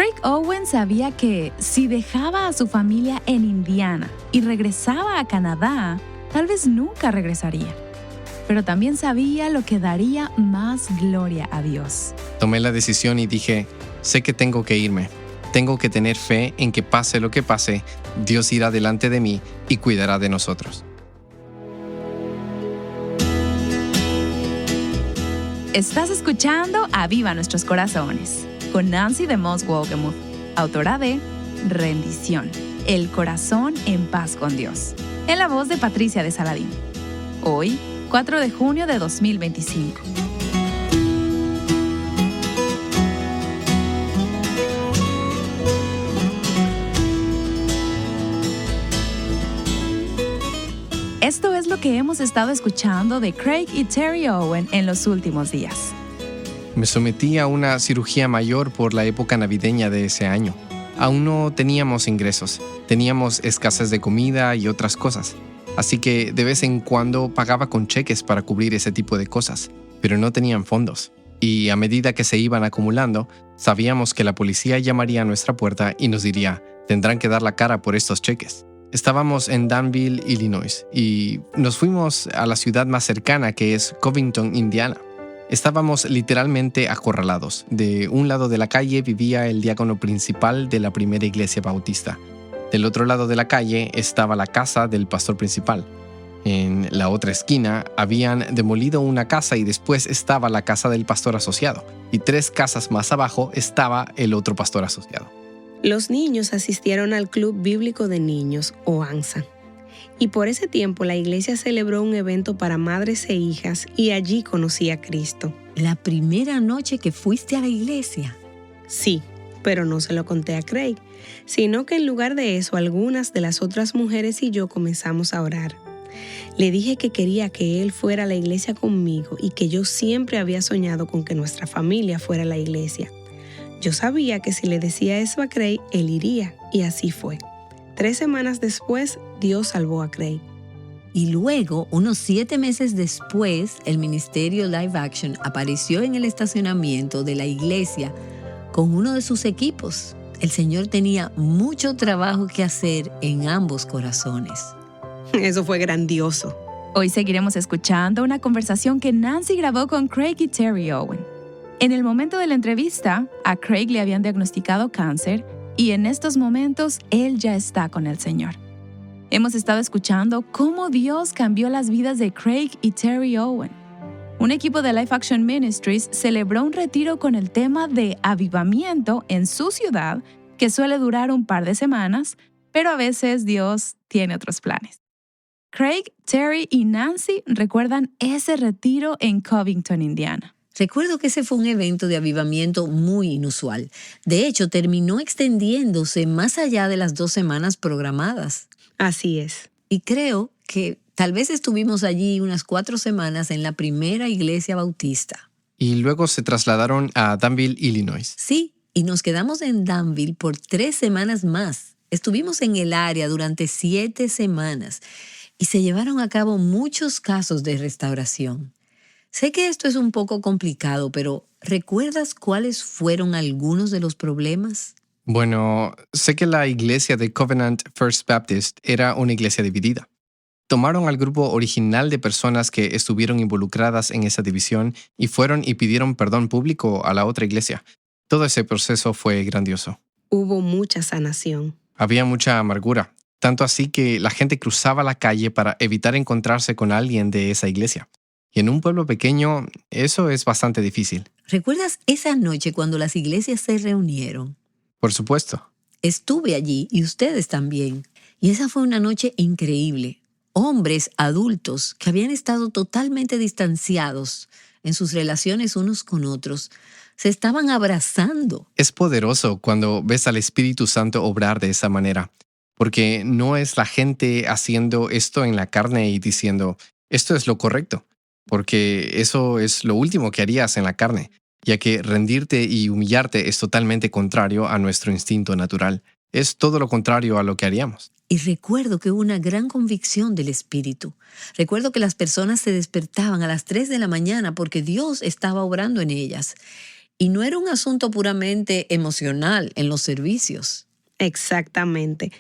Craig Owen sabía que si dejaba a su familia en Indiana y regresaba a Canadá, tal vez nunca regresaría. Pero también sabía lo que daría más gloria a Dios. Tomé la decisión y dije, sé que tengo que irme. Tengo que tener fe en que pase lo que pase, Dios irá delante de mí y cuidará de nosotros. Estás escuchando Aviva Nuestros Corazones con Nancy DeMoss Wolgemuth, autora de Rendición, el corazón en paz con Dios, en la voz de Patricia de Saladín. Hoy, 4 de junio de 2025. Esto es lo que hemos estado escuchando de Craig y Terry Owen en los últimos días. Me sometí a una cirugía mayor por la época navideña de ese año. Aún no teníamos ingresos, teníamos escasez de comida y otras cosas. Así que de vez en cuando pagaba con cheques para cubrir ese tipo de cosas, pero no tenían fondos. Y a medida que se iban acumulando, sabíamos que la policía llamaría a nuestra puerta y nos diría, tendrán que dar la cara por estos cheques. Estábamos en Danville, Illinois, y nos fuimos a la ciudad más cercana, que es Covington, Indiana. Estábamos literalmente acorralados. De un lado de la calle vivía el diácono principal de la primera iglesia bautista. Del otro lado de la calle estaba la casa del pastor principal. En la otra esquina habían demolido una casa y después estaba la casa del pastor asociado. Y 3 casas más abajo estaba el otro pastor asociado. Los niños asistieron al Club Bíblico de Niños, o ANSA. Y por ese tiempo la iglesia celebró un evento para madres e hijas y allí conocí a Cristo. ¿La primera noche que fuiste a la iglesia? Sí, pero no se lo conté a Craig, sino que en lugar de eso algunas de las otras mujeres y yo comenzamos a orar. Le dije que quería que él fuera a la iglesia conmigo y que yo siempre había soñado con que nuestra familia fuera a la iglesia. Yo sabía que si le decía eso a Craig, él iría, y así fue. 3 semanas después, Dios salvó a Craig. Y luego, unos 7 meses después, el ministerio Live Action apareció en el estacionamiento de la iglesia con uno de sus equipos. El Señor tenía mucho trabajo que hacer en ambos corazones. Eso fue grandioso. Hoy seguiremos escuchando una conversación que Nancy grabó con Craig y Terry Owen. En el momento de la entrevista, a Craig le habían diagnosticado cáncer y en estos momentos él ya está con el Señor. Hemos estado escuchando cómo Dios cambió las vidas de Craig y Terry Owen. Un equipo de Life Action Ministries celebró un retiro con el tema de avivamiento en su ciudad que suele durar un par de semanas, pero a veces Dios tiene otros planes. Craig, Terry y Nancy recuerdan ese retiro en Covington, Indiana. Recuerdo que ese fue un evento de avivamiento muy inusual. De hecho, terminó extendiéndose más allá de las 2 semanas programadas. Así es. Y creo que tal vez estuvimos allí unas 4 semanas en la primera iglesia bautista. Y luego se trasladaron a Danville, Illinois. Sí, y nos quedamos en Danville por 3 semanas más. Estuvimos en el área durante 7 semanas y se llevaron a cabo muchos casos de restauración. Sé que esto es un poco complicado, pero ¿recuerdas cuáles fueron algunos de los problemas? Bueno, sé que la iglesia de Covenant First Baptist era una iglesia dividida. Tomaron al grupo original de personas que estuvieron involucradas en esa división y fueron y pidieron perdón público a la otra iglesia. Todo ese proceso fue grandioso. Hubo mucha sanación. Había mucha amargura, tanto así que la gente cruzaba la calle para evitar encontrarse con alguien de esa iglesia. Y en un pueblo pequeño, eso es bastante difícil. ¿Recuerdas esa noche cuando las iglesias se reunieron? Por supuesto. Estuve allí y ustedes también. Y esa fue una noche increíble. Hombres adultos que habían estado totalmente distanciados en sus relaciones unos con otros, se estaban abrazando. Es poderoso cuando ves al Espíritu Santo obrar de esa manera, porque no es la gente haciendo esto en la carne y diciendo, esto es lo correcto. Porque eso es lo último que harías en la carne, ya que rendirte y humillarte es totalmente contrario a nuestro instinto natural. Es todo lo contrario a lo que haríamos. Y recuerdo que hubo una gran convicción del Espíritu. Recuerdo que las personas se despertaban a las 3 de la mañana porque Dios estaba obrando en ellas. Y no era un asunto puramente emocional en los servicios. Exactamente.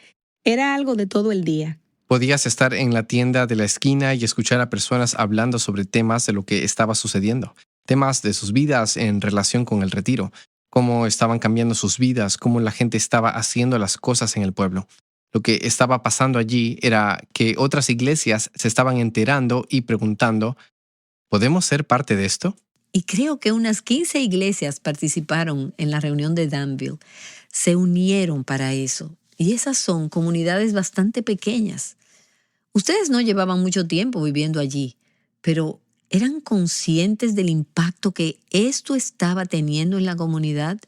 Era algo de todo el día. Podías estar en la tienda de la esquina y escuchar a personas hablando sobre temas de lo que estaba sucediendo, temas de sus vidas en relación con el retiro, cómo estaban cambiando sus vidas, cómo la gente estaba haciendo las cosas en el pueblo. Lo que estaba pasando allí era que otras iglesias se estaban enterando y preguntando, ¿podemos ser parte de esto? Y creo que unas 15 iglesias participaron en la reunión de Danville. Se unieron para eso. Y esas son comunidades bastante pequeñas. Ustedes no llevaban mucho tiempo viviendo allí, pero ¿eran conscientes del impacto que esto estaba teniendo en la comunidad?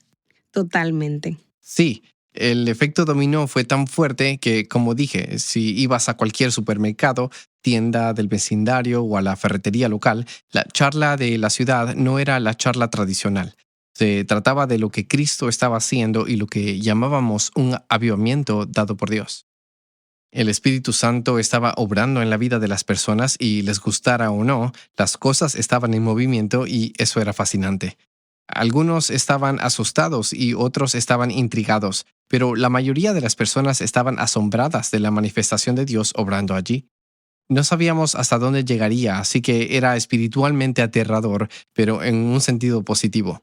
Totalmente. Sí, el efecto dominó fue tan fuerte que, como dije, si ibas a cualquier supermercado, tienda del vecindario o a la ferretería local, la charla de la ciudad no era la charla tradicional. Se trataba de lo que Cristo estaba haciendo y lo que llamábamos un avivamiento dado por Dios. El Espíritu Santo estaba obrando en la vida de las personas y les gustara o no, las cosas estaban en movimiento y eso era fascinante. Algunos estaban asustados y otros estaban intrigados, pero la mayoría de las personas estaban asombradas de la manifestación de Dios obrando allí. No sabíamos hasta dónde llegaría, así que era espiritualmente aterrador, pero en un sentido positivo.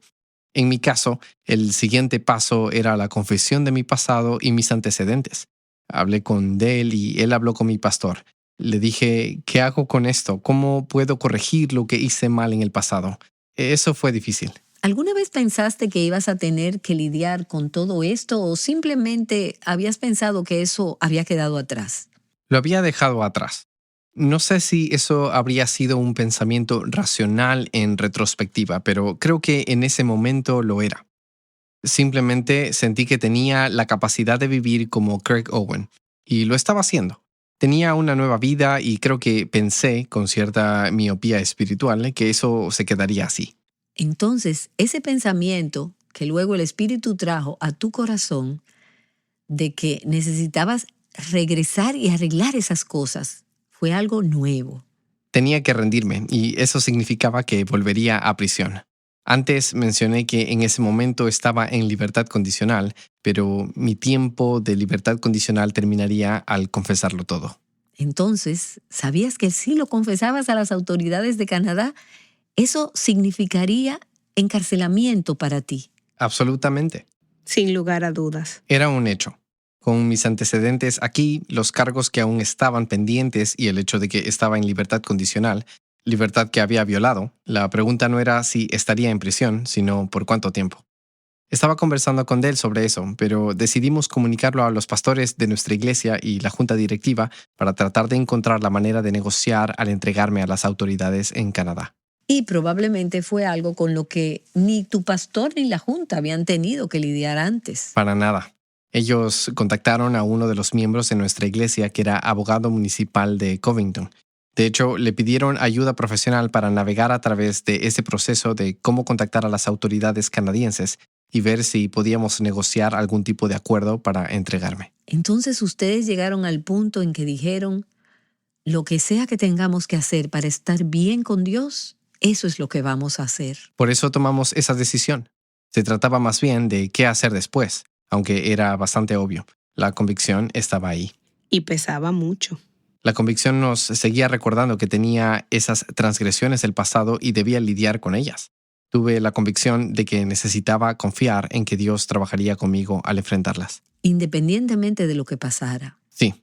En mi caso, el siguiente paso era la confesión de mi pasado y mis antecedentes. Hablé con Dale y él habló con mi pastor. Le dije, ¿qué hago con esto? ¿Cómo puedo corregir lo que hice mal en el pasado? Eso fue difícil. ¿Alguna vez pensaste que ibas a tener que lidiar con todo esto o simplemente habías pensado que eso había quedado atrás? Lo había dejado atrás. No sé si eso habría sido un pensamiento racional en retrospectiva, pero creo que en ese momento lo era. Simplemente sentí que tenía la capacidad de vivir como Craig Owen, y lo estaba haciendo. Tenía una nueva vida y creo que pensé, con cierta miopía espiritual, que eso se quedaría así. Entonces, ese pensamiento que luego el Espíritu trajo a tu corazón de que necesitabas regresar y arreglar esas cosas fue algo nuevo. Tenía que rendirme y eso significaba que volvería a prisión. Antes mencioné que en ese momento estaba en libertad condicional, pero mi tiempo de libertad condicional terminaría al confesarlo todo. Entonces, ¿sabías que si lo confesabas a las autoridades de Canadá, eso significaría encarcelamiento para ti? Absolutamente. Sin lugar a dudas. Era un hecho. Con mis antecedentes aquí, los cargos que aún estaban pendientes y el hecho de que estaba en libertad condicional, libertad que había violado, la pregunta no era si estaría en prisión, sino por cuánto tiempo. Estaba conversando con Dale sobre eso, pero decidimos comunicarlo a los pastores de nuestra iglesia y la junta directiva para tratar de encontrar la manera de negociar al entregarme a las autoridades en Canadá. Y probablemente fue algo con lo que ni tu pastor ni la junta habían tenido que lidiar antes. Para nada. Ellos contactaron a uno de los miembros de nuestra iglesia que era abogado municipal de Covington. De hecho, le pidieron ayuda profesional para navegar a través de ese proceso de cómo contactar a las autoridades canadienses y ver si podíamos negociar algún tipo de acuerdo para entregarme. Entonces ustedes llegaron al punto en que dijeron, lo que sea que tengamos que hacer para estar bien con Dios, eso es lo que vamos a hacer. Por eso tomamos esa decisión. Se trataba más bien de qué hacer después, aunque era bastante obvio. La convicción estaba ahí. Y pesaba mucho. La convicción nos seguía recordando que tenía esas transgresiones del pasado y debía lidiar con ellas. Tuve la convicción de que necesitaba confiar en que Dios trabajaría conmigo al enfrentarlas. Independientemente de lo que pasara. Sí,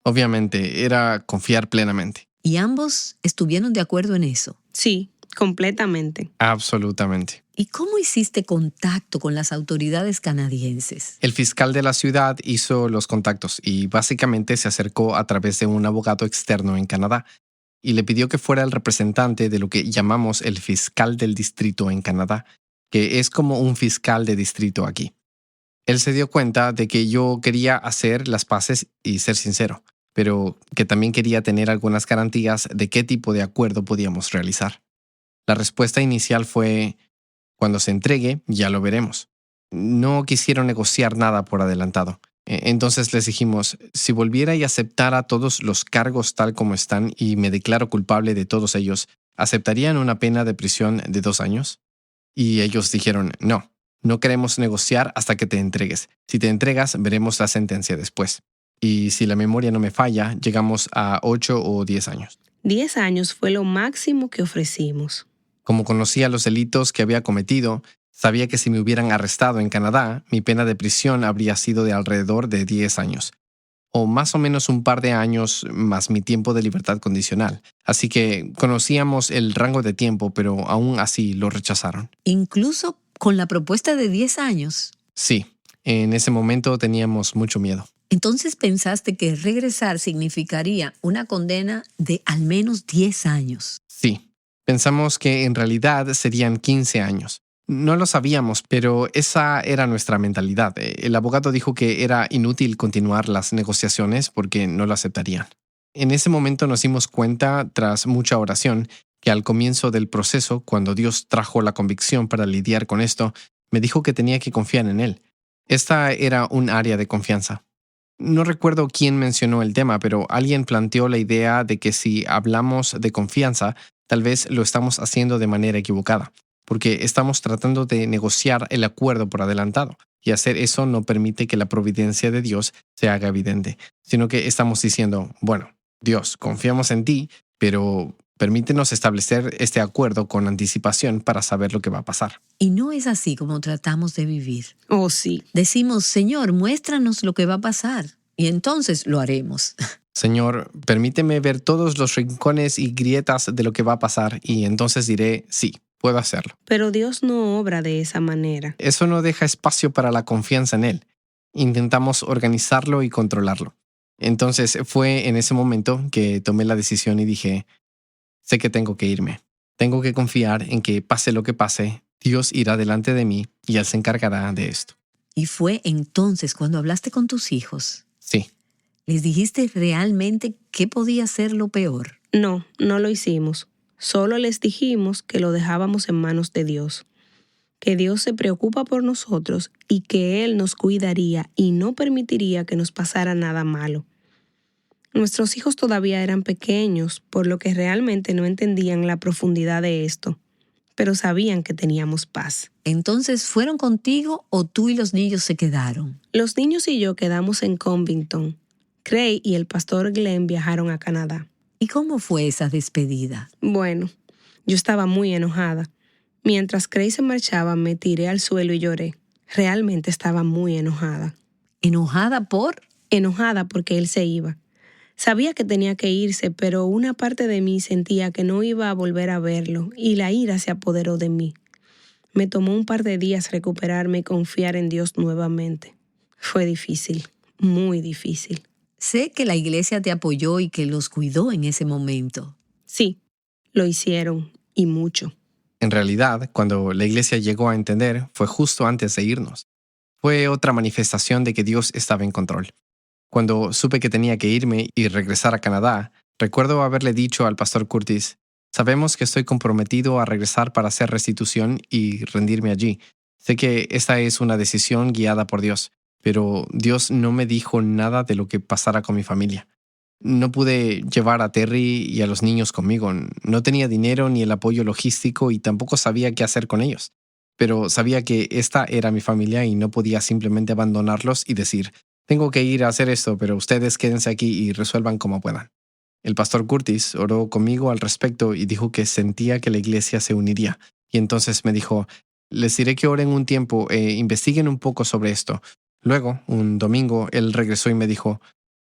obviamente, era confiar plenamente. Y ambos estuvieron de acuerdo en eso. Sí, completamente. Absolutamente. ¿Y cómo hiciste contacto con las autoridades canadienses? El fiscal de la ciudad hizo los contactos y básicamente se acercó a través de un abogado externo en Canadá y le pidió que fuera el representante de lo que llamamos el fiscal del distrito en Canadá, que es como un fiscal de distrito aquí. Él se dio cuenta de que yo quería hacer las paces y ser sincero, pero que también quería tener algunas garantías de qué tipo de acuerdo podíamos realizar. La respuesta inicial fue: cuando se entregue, ya lo veremos. No quisieron negociar nada por adelantado. Entonces les dijimos, si volviera y aceptara todos los cargos tal como están y me declaro culpable de todos ellos, ¿aceptarían una pena de prisión de 2 años? Y ellos dijeron, no queremos negociar hasta que te entregues. Si te entregas, veremos la sentencia después. Y si la memoria no me falla, llegamos a 8 o 10 años. 10 años fue lo máximo que ofrecimos. Como conocía los delitos que había cometido, sabía que si me hubieran arrestado en Canadá, mi pena de prisión habría sido de alrededor de 10 años. O más o menos un par de años más mi tiempo de libertad condicional. Así que conocíamos el rango de tiempo, pero aún así lo rechazaron. Incluso con la propuesta de 10 años. Sí, en ese momento teníamos mucho miedo. Entonces pensaste que regresar significaría una condena de al menos 10 años. Sí, pensamos que en realidad serían 15 años. No lo sabíamos, pero esa era nuestra mentalidad. El abogado dijo que era inútil continuar las negociaciones porque no lo aceptarían. En ese momento nos dimos cuenta, tras mucha oración, que al comienzo del proceso, cuando Dios trajo la convicción para lidiar con esto, me dijo que tenía que confiar en Él. Esta era un área de confianza. No recuerdo quién mencionó el tema, pero alguien planteó la idea de que si hablamos de confianza, tal vez lo estamos haciendo de manera equivocada, porque estamos tratando de negociar el acuerdo por adelantado, y hacer eso no permite que la providencia de Dios se haga evidente, sino que estamos diciendo, bueno, Dios, confiamos en ti, pero permítenos establecer este acuerdo con anticipación para saber lo que va a pasar. Y no es así como tratamos de vivir. Oh, sí. Decimos, Señor, muéstranos lo que va a pasar, y entonces lo haremos. Señor, permíteme ver todos los rincones y grietas de lo que va a pasar, y entonces diré, sí, puedo hacerlo. Pero Dios no obra de esa manera. Eso no deja espacio para la confianza en Él. Intentamos organizarlo y controlarlo. Entonces fue en ese momento que tomé la decisión y dije, sé que tengo que irme. Tengo que confiar en que pase lo que pase, Dios irá delante de mí y Él se encargará de esto. Y fue entonces cuando hablaste con tus hijos. Sí, ¿Les dijiste realmente qué podía ser lo peor? No lo hicimos. Solo les dijimos que lo dejábamos en manos de Dios, que Dios se preocupa por nosotros y que Él nos cuidaría y no permitiría que nos pasara nada malo. Nuestros hijos todavía eran pequeños, por lo que realmente no entendían la profundidad de esto, pero sabían que teníamos paz. ¿Entonces fueron contigo o tú y los niños se quedaron? Los niños y yo quedamos en Covington. Craig y el pastor Glenn viajaron a Canadá. ¿Y cómo fue esa despedida? Bueno, yo estaba muy enojada. Mientras Craig se marchaba, me tiré al suelo y lloré. Realmente estaba muy enojada. ¿Enojada por? Enojada porque él se iba. Sabía que tenía que irse, pero una parte de mí sentía que no iba a volver a verlo y la ira se apoderó de mí. Me tomó un par de días recuperarme y confiar en Dios nuevamente. Fue difícil, muy difícil. Sé que la iglesia te apoyó y que los cuidó en ese momento. Sí, lo hicieron, y mucho. en realidad, cuando la iglesia llegó a entender, fue justo antes de irnos. Fue otra manifestación de que Dios estaba en control. Cuando supe que tenía que irme y regresar a Canadá, recuerdo haberle dicho al pastor Curtis, sabemos que estoy comprometido a regresar para hacer restitución y rendirme allí. Sé que esta es una decisión guiada por Dios, pero Dios no me dijo nada de lo que pasara con mi familia. No pude llevar a Terry y a los niños conmigo. No tenía dinero ni el apoyo logístico y tampoco sabía qué hacer con ellos. Pero sabía que esta era mi familia y no podía simplemente abandonarlos y decir, tengo que ir a hacer esto, pero ustedes quédense aquí y resuelvan como puedan. El pastor Curtis oró conmigo al respecto y dijo que sentía que la iglesia se uniría. Y entonces me dijo, les diré que oren un tiempo e investiguen un poco sobre esto. Luego, un domingo, él regresó y me dijo,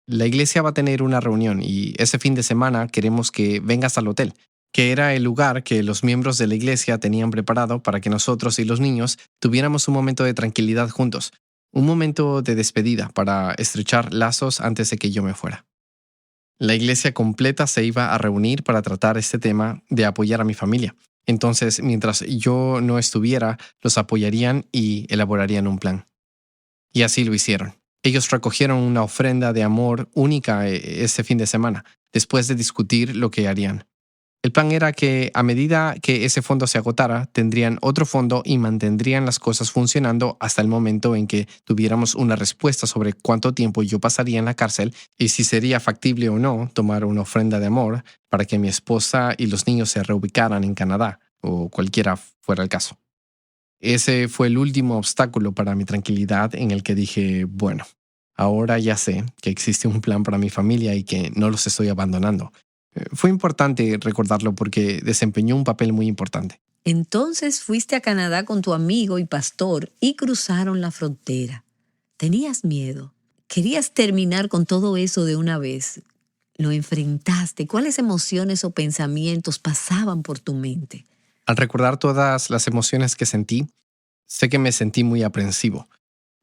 la iglesia va a tener una reunión y ese fin de semana queremos que vengas al hotel, que era el lugar que los miembros de la iglesia tenían preparado para que nosotros y los niños tuviéramos un momento de tranquilidad juntos, un momento de despedida para estrechar lazos antes de que yo me fuera. La iglesia completa se iba a reunir para tratar este tema de apoyar a mi familia. Entonces, mientras yo no estuviera, los apoyarían y elaborarían un plan. Y así lo hicieron. Ellos recogieron una ofrenda de amor única ese fin de semana, después de discutir lo que harían. El plan era que a medida que ese fondo se agotara, tendrían otro fondo y mantendrían las cosas funcionando hasta el momento en que tuviéramos una respuesta sobre cuánto tiempo yo pasaría en la cárcel y si sería factible o no tomar una ofrenda de amor para que mi esposa y los niños se reubicaran en Canadá, o cualquiera fuera el caso. Ese fue el último obstáculo para mi tranquilidad en el que dije, bueno, ahora ya sé que existe un plan para mi familia y que no los estoy abandonando. Fue importante recordarlo porque desempeñó un papel muy importante. Entonces fuiste a Canadá con tu amigo y pastor y cruzaron la frontera. Tenías miedo. Querías terminar con todo eso de una vez. Lo enfrentaste. ¿Cuáles emociones o pensamientos pasaban por tu mente? Al recordar todas las emociones que sentí, sé que me sentí muy aprensivo,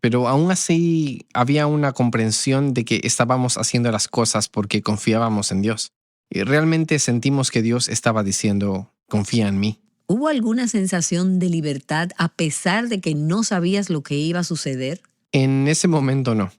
pero aún así había una comprensión de que estábamos haciendo las cosas porque confiábamos en Dios. Y realmente sentimos que Dios estaba diciendo, confía en mí. ¿Hubo alguna sensación de libertad a pesar de que no sabías lo que iba a suceder? En ese momento no,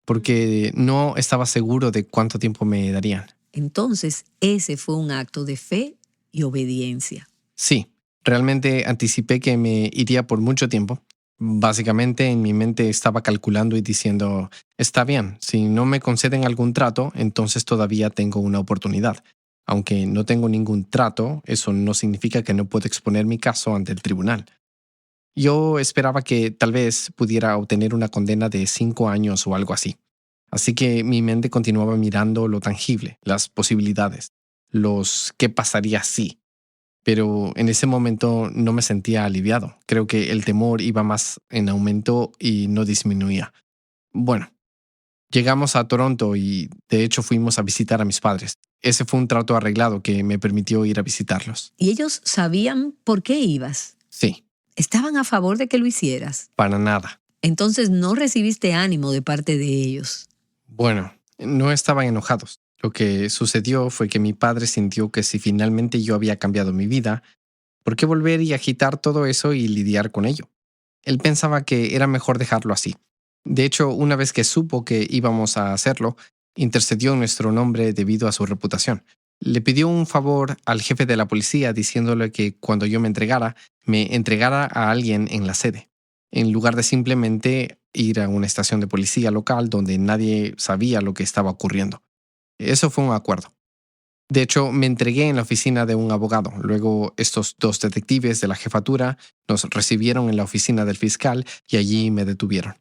porque no estaba seguro de cuánto tiempo me darían. Entonces, ese fue un acto de fe y obediencia. Sí, realmente anticipé que me iría por mucho tiempo. Básicamente en mi mente estaba calculando y diciendo, está bien, si no me conceden algún trato, entonces todavía tengo una oportunidad. Aunque no tengo ningún trato, eso no significa que no puedo exponer mi caso ante el tribunal. Yo esperaba que tal vez pudiera obtener una condena de 5 años o algo así. Así que mi mente continuaba mirando lo tangible, las posibilidades, los qué pasaría si. Pero en ese momento no me sentía aliviado. Creo que el temor iba más en aumento y no disminuía. Bueno, llegamos a Toronto y de hecho fuimos a visitar a mis padres. Ese fue un trato arreglado que me permitió ir a visitarlos. ¿Y ellos sabían por qué ibas? Sí, ¿Estaban a favor de que lo hicieras? para nada. Entonces no recibiste ánimo de parte de ellos. Bueno, no estaban enojados. Lo que sucedió fue que mi padre sintió que si finalmente yo había cambiado mi vida, ¿por qué volver y agitar todo eso y lidiar con ello? Él pensaba que era mejor dejarlo así. De hecho, una vez que supo que íbamos a hacerlo, intercedió en nuestro nombre debido a su reputación. Le pidió un favor al jefe de la policía diciéndole que cuando yo me entregara a alguien en la sede, en lugar de simplemente ir a una estación de policía local donde nadie sabía lo que estaba ocurriendo. Eso fue un acuerdo. De hecho, me entregué en la oficina de un abogado. Luego, estos 2 detectives de la jefatura nos recibieron en la oficina del fiscal y allí me detuvieron.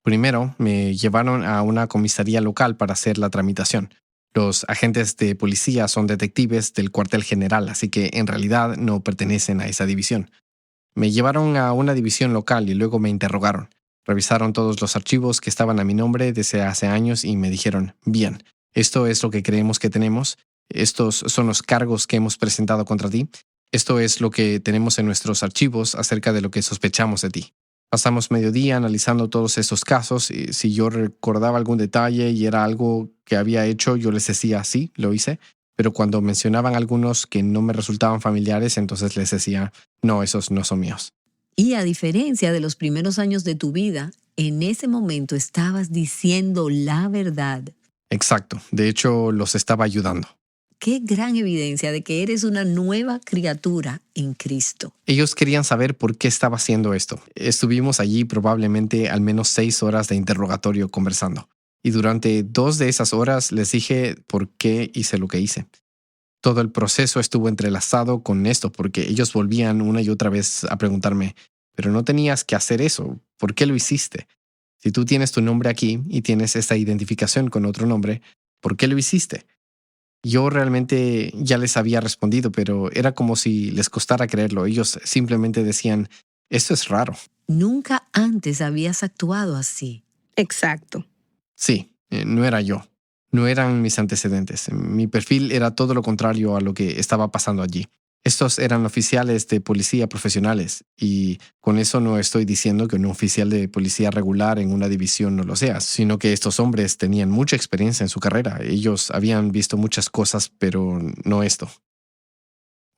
Primero, me llevaron a una comisaría local para hacer la tramitación. Los agentes de policía son detectives del cuartel general, así que en realidad no pertenecen a esa división. Me llevaron a una división local y luego me interrogaron. Revisaron todos los archivos que estaban a mi nombre desde hace años y me dijeron, bien, esto es lo que creemos que tenemos, estos son los cargos que hemos presentado contra ti, esto es lo que tenemos en nuestros archivos acerca de lo que sospechamos de ti. Pasamos mediodía analizando todos estos casos y si yo recordaba algún detalle y era algo que había hecho, yo les decía, sí, lo hice. Pero cuando mencionaban algunos que no me resultaban familiares, entonces les decía, no, esos no son míos. Y a diferencia de los primeros años de tu vida, en ese momento estabas diciendo la verdad. Exacto. De hecho, los estaba ayudando. Qué gran evidencia de que eres una nueva criatura en Cristo. Ellos querían saber por qué estaba haciendo esto. Estuvimos allí probablemente al menos 6 horas de interrogatorio conversando. Y durante 2 de esas horas les dije por qué hice lo que hice. Todo el proceso estuvo entrelazado con esto porque ellos volvían una y otra vez a preguntarme, pero no tenías que hacer eso, ¿por qué lo hiciste? Si tú tienes tu nombre aquí y tienes esta identificación con otro nombre, ¿por qué lo hiciste? Yo realmente ya les había respondido, pero era como si les costara creerlo. Ellos simplemente decían, esto es raro. Nunca antes habías actuado así. Exacto. Sí, no era yo. No eran mis antecedentes. Mi perfil era todo lo contrario a lo que estaba pasando allí. Estos eran oficiales de policía profesionales y con eso no estoy diciendo que un oficial de policía regular en una división no lo sea, sino que estos hombres tenían mucha experiencia en su carrera. Ellos habían visto muchas cosas, pero no esto.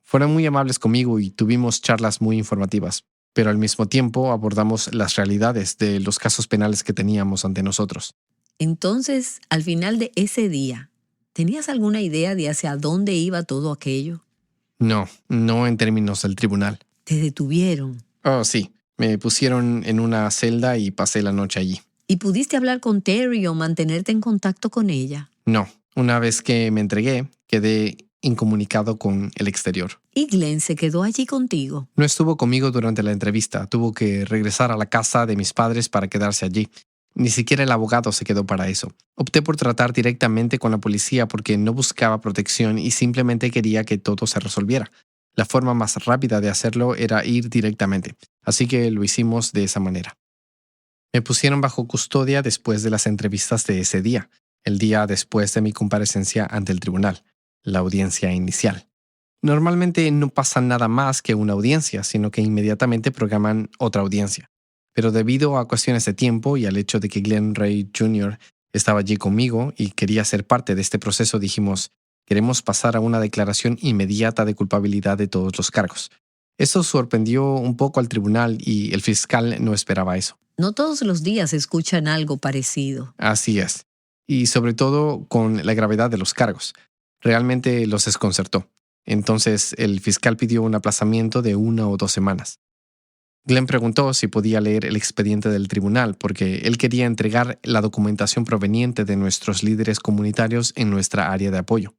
Fueron muy amables conmigo y tuvimos charlas muy informativas, pero al mismo tiempo abordamos las realidades de los casos penales que teníamos ante nosotros. Entonces, al final de ese día, ¿tenías alguna idea de hacia dónde iba todo aquello? No en términos del tribunal. Te detuvieron. Oh, sí. Me pusieron en una celda y pasé la noche allí. ¿Y pudiste hablar con Terry o mantenerte en contacto con ella? No. Una vez que me entregué, quedé incomunicado con el exterior. ¿Y Glenn se quedó allí contigo? No estuvo conmigo durante la entrevista. Tuvo que regresar a la casa de mis padres para quedarse allí. Ni siquiera el abogado se quedó para eso. Opté por tratar directamente con la policía porque no buscaba protección y simplemente quería que todo se resolviera. La forma más rápida de hacerlo era ir directamente, así que lo hicimos de esa manera. Me pusieron bajo custodia después de las entrevistas de ese día, el día después de mi comparecencia ante el tribunal, la audiencia inicial. Normalmente no pasa nada más que una audiencia, sino que inmediatamente programan otra audiencia. Pero debido a cuestiones de tiempo y al hecho de que Glenn Ray Jr. estaba allí conmigo y quería ser parte de este proceso, dijimos, queremos pasar a una declaración inmediata de culpabilidad de todos los cargos. Esto sorprendió un poco al tribunal y el fiscal no esperaba eso. No todos los días escuchan algo parecido. Así es. Y sobre todo con la gravedad de los cargos. Realmente los desconcertó. Entonces el fiscal pidió un aplazamiento de 1 o 2 semanas. Glenn preguntó si podía leer el expediente del tribunal porque él quería entregar la documentación proveniente de nuestros líderes comunitarios en nuestra área de apoyo.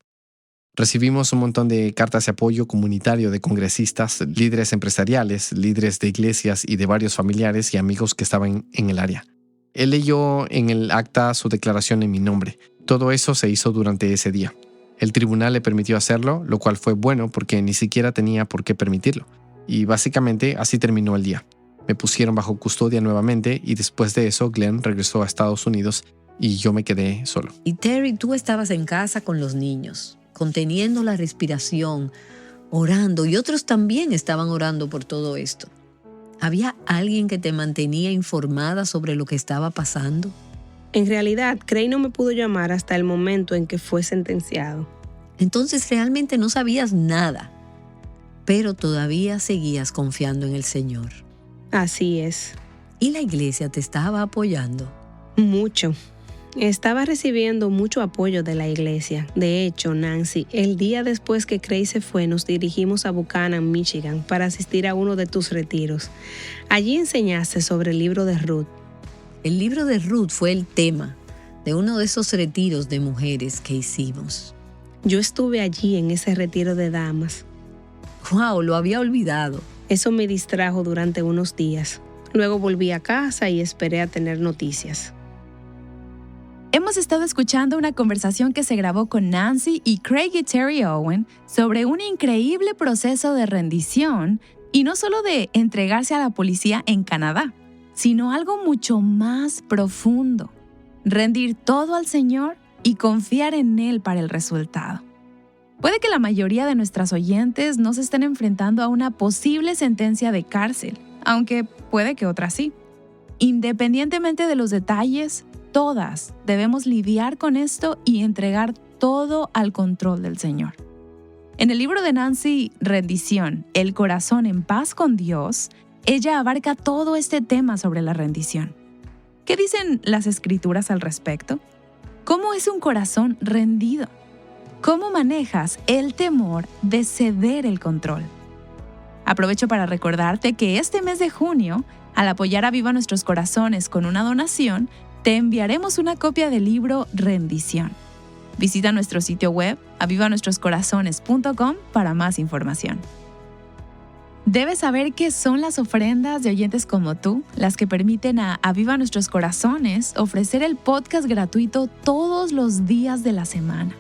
Recibimos un montón de cartas de apoyo comunitario de congresistas, líderes empresariales, líderes de iglesias y de varios familiares y amigos que estaban en el área. Él leyó en el acta su declaración en mi nombre. Todo eso se hizo durante ese día. El tribunal le permitió hacerlo, lo cual fue bueno porque ni siquiera tenía por qué permitirlo. Y básicamente así terminó el día. Me pusieron bajo custodia nuevamente y después de eso Glenn regresó a Estados Unidos y yo me quedé solo. Y Terry, tú estabas en casa con los niños, conteniendo la respiración, orando, y otros también estaban orando por todo esto. ¿Había alguien que te mantenía informada sobre lo que estaba pasando? En realidad, Craig no me pudo llamar hasta el momento en que fue sentenciado. Entonces realmente no sabías nada, pero todavía seguías confiando en el Señor. Así es. ¿Y la iglesia te estaba apoyando? Mucho. Estaba recibiendo mucho apoyo de la iglesia. De hecho, Nancy, el día después que Craig se fue, nos dirigimos a Buchanan, Michigan, para asistir a uno de tus retiros. Allí enseñaste sobre el libro de Ruth. El libro de Ruth fue el tema de uno de esos retiros de mujeres que hicimos. Yo estuve allí en ese retiro de damas. ¡Wow! Lo había olvidado. Eso me distrajo durante unos días. Luego volví a casa y esperé a tener noticias. Hemos estado escuchando una conversación que se grabó con Nancy y Craig y Terry Owen sobre un increíble proceso de rendición y no solo de entregarse a la policía en Canadá, sino algo mucho más profundo, rendir todo al Señor y confiar en Él para el resultado. Puede que la mayoría de nuestras oyentes no se estén enfrentando a una posible sentencia de cárcel, aunque puede que otras sí. Independientemente de los detalles, todas debemos lidiar con esto y entregar todo al control del Señor. En el libro de Nancy, Rendición, El corazón en paz con Dios, ella abarca todo este tema sobre la rendición. ¿Qué dicen las Escrituras al respecto? ¿Cómo es un corazón rendido? ¿Cómo manejas el temor de ceder el control? Aprovecho para recordarte que este mes de junio, al apoyar a Aviva Nuestros Corazones con una donación, te enviaremos una copia del libro Rendición. Visita nuestro sitio web avivanuestroscorazones.com para más información. Debes saber que son las ofrendas de oyentes como tú las que permiten a Aviva Nuestros Corazones ofrecer el podcast gratuito todos los días de la semana.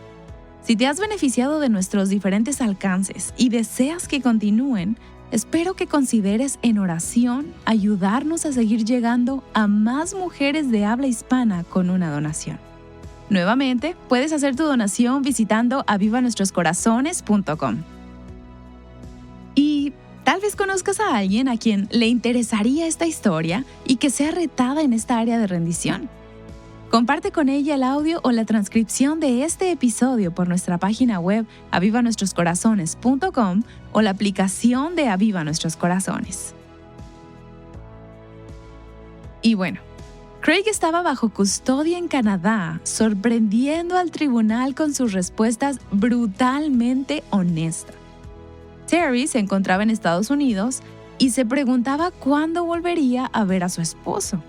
Si te has beneficiado de nuestros diferentes alcances y deseas que continúen, espero que consideres en oración ayudarnos a seguir llegando a más mujeres de habla hispana con una donación. Nuevamente, puedes hacer tu donación visitando avivanuestroscorazones.com. Y tal vez conozcas a alguien a quien le interesaría esta historia y que sea retada en esta área de rendición. Comparte con ella el audio o la transcripción de este episodio por nuestra página web avivanuestroscorazones.com o la aplicación de Aviva Nuestros Corazones. Y bueno, Craig estaba bajo custodia en Canadá, sorprendiendo al tribunal con sus respuestas brutalmente honestas. Terry se encontraba en Estados Unidos y se preguntaba cuándo volvería a ver a su esposo.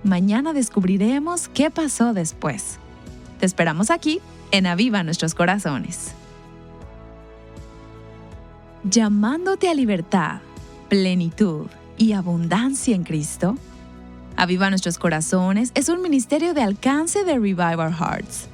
Mañana descubriremos qué pasó después. Te esperamos aquí en Aviva Nuestros Corazones. llamándote a libertad, plenitud y abundancia en Cristo. Aviva Nuestros Corazones es un ministerio de alcance de Revive Our Hearts.